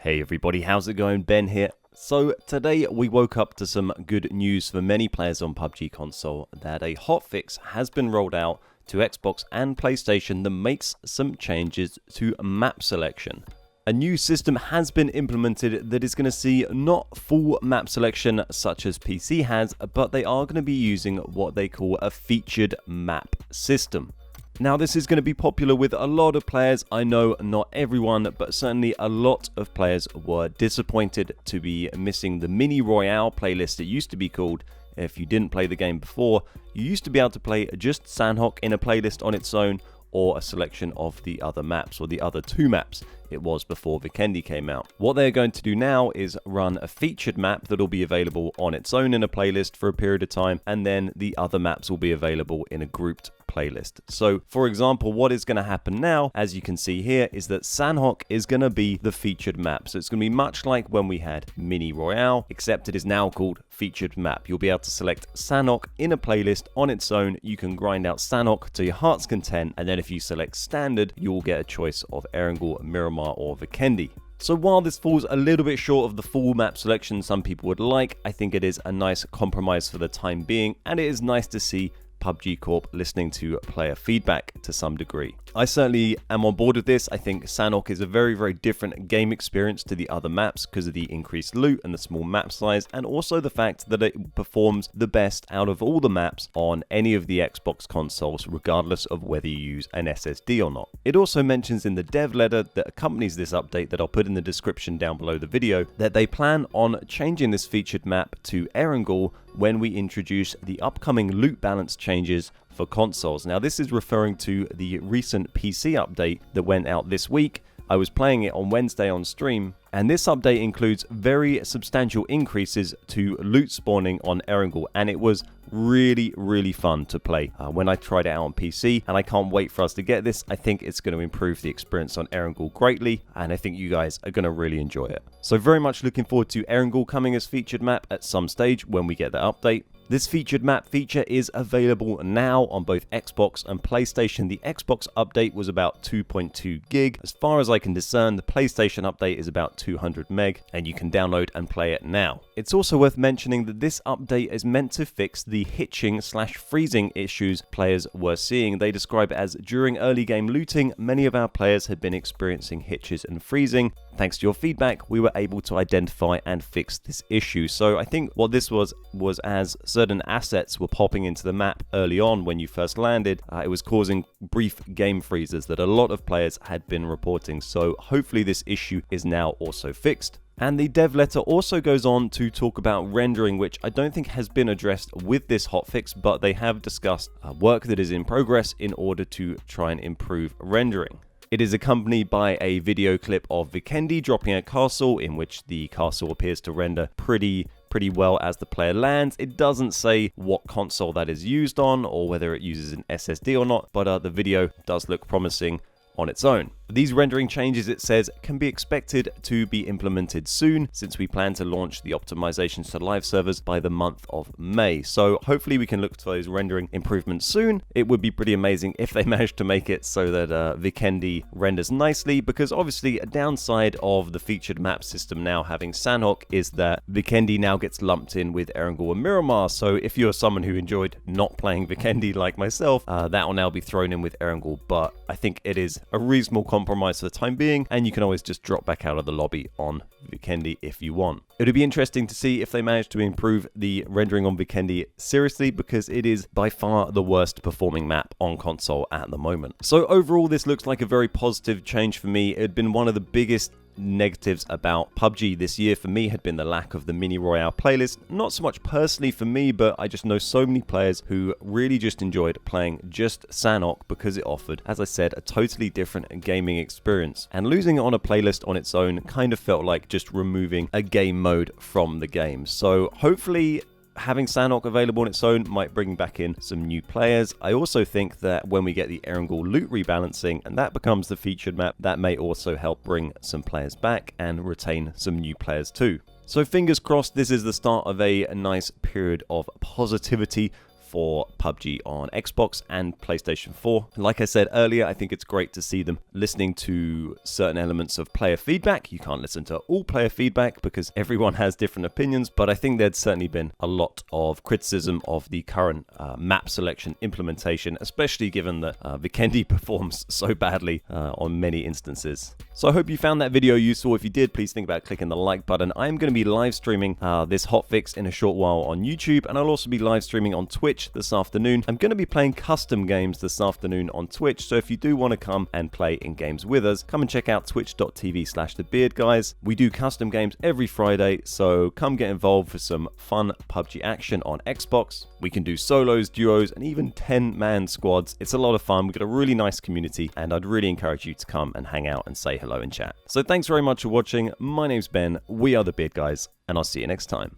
Hey everybody, how's it going? Ben here. So today we woke up to some good news for many players on PUBG console that a hotfix has been rolled out to Xbox and PlayStation that makes some changes to map selection. A new system has been implemented that is going to see not full map selection such as PC has, but they are going to be using what they call a featured map system. Now this is going to be popular with a lot of players. I know not everyone, but certainly a lot of players were disappointed to be missing the Mini Royale playlist it used to be called. If you didn't play the game before, you used to be able to play just Sanhok in a playlist on its own, or a selection of the other maps, or the other two maps it was before Vikendi came out. What they're going to do now is run a featured map that'll be available on its own in a playlist for a period of time, and then the other maps will be available in a grouped playlist. So for example, what is going to happen now, as you can see here, is that Sanhok is going to be the featured map. So it's going to be much like when we had Mini Royale, except it is now called featured map. You'll be able to select Sanhok in a playlist on its own. You can grind out Sanhok to your heart's content, and then if you select standard, you will get a choice of Erangel, Miramar or Vikendi. So while this falls a little bit short of the full map selection some people would like, I think it is a nice compromise for the time being, and it is nice to see PUBG Corp listening to player feedback to some degree. I certainly am on board with this. I think Sanhok is a very different game experience to the other maps because of the increased loot and the small map size, and also the fact that it performs the best out of all the maps on any of the Xbox consoles, regardless of whether you use an SSD or not. It also mentions in the dev letter that accompanies this update, that I'll put in the description down below the video, that they plan on changing this featured map to Erangel when we introduce the upcoming loot balance changes for consoles. Now this is referring to the recent PC update that went out this week. I was playing it on Wednesday on stream, and this update includes very substantial increases to loot spawning on Erangel, and it was really fun to play when I tried it out on PC, and I can't wait for us to get this. I think it's going to improve the experience on Erangel greatly, and I think you guys are going to really enjoy it. So very much looking forward to Erangel coming as featured map at some stage when we get that update. This featured map feature is available now on both Xbox and PlayStation. The Xbox update was about 2.2 gig. As far as I can discern, the PlayStation update is about 200 meg, and you can download and play it now. It's also worth mentioning that this update is meant to fix the hitching/freezing issues players were seeing. They describe it as, during early game looting, many of our players had been experiencing hitches and freezing. Thanks to your feedback, we were able to identify and fix this issue. So I think what this was as certain assets were popping into the map early on when you first landed, it was causing brief game freezes that a lot of players had been reporting. So hopefully this issue is now also fixed. And the dev letter also goes on to talk about rendering, which I don't think has been addressed with this hotfix, but they have discussed work that is in progress in order to try and improve rendering. It is accompanied by a video clip of Vikendi dropping a castle, in which the castle appears to render pretty well as the player lands. It doesn't say what console that is used on or whether it uses an SSD or not, but the video does look promising on its own. These rendering changes, it says, can be expected to be implemented soon, since we plan to launch the optimizations to live servers by the month of May. So hopefully we can look for those rendering improvements soon. It would be pretty amazing if they managed to make it so that Vikendi renders nicely, because obviously a downside of the featured map system now having Sanhok is that Vikendi now gets lumped in with Erangel and Miramar. So if you're someone who enjoyed not playing Vikendi like myself, that will now be thrown in with Erangel. But I think it is a reasonable compromise for the time being, and you can always just drop back out of the lobby on Vikendi if you want. It would be interesting to see if they manage to improve the rendering on Vikendi seriously, because it is by far the worst performing map on console at the moment. So overall, this looks like a very positive change for me. It had been one of the biggest negatives about PUBG this year for me had been the lack of the Mini Royale playlist. Not so much personally for me, but I just know so many players who really just enjoyed playing just Sanhok because it offered, as I said, a totally different gaming experience. And losing it on a playlist on its own kind of felt like just removing a game mode from the game. So hopefully having Sanhok available on its own might bring back in some new players. I also think that when we get the Erangel loot rebalancing and that becomes the featured map, that may also help bring some players back and retain some new players too. So fingers crossed this is the start of a nice period of positivity for PUBG on Xbox and PlayStation 4. Like I said earlier, I think it's great to see them listening to certain elements of player feedback. You can't listen to all player feedback because everyone has different opinions, but I think there's certainly been a lot of criticism of the current map selection implementation, especially given that Vikendi performs so badly on many instances. So I hope you found that video useful. If you did, please think about clicking the like button. I'm going to be live streaming this hotfix in a short while on YouTube, and I'll also be live streaming on Twitch this afternoon. I'm going to be playing custom games this afternoon on Twitch, so if you do want to come and play in games with us, come and check out twitch.tv/thebeardguys. We do custom games every Friday, so come get involved for some fun PUBG action on Xbox. We can do solos, duos, and even 10-man squads. It's a lot of fun. We've got a really nice community, and I'd really encourage you to come and hang out and say hello in chat. So thanks very much for watching. My name's Ben, we are the Beard Guys, and I'll see you next time.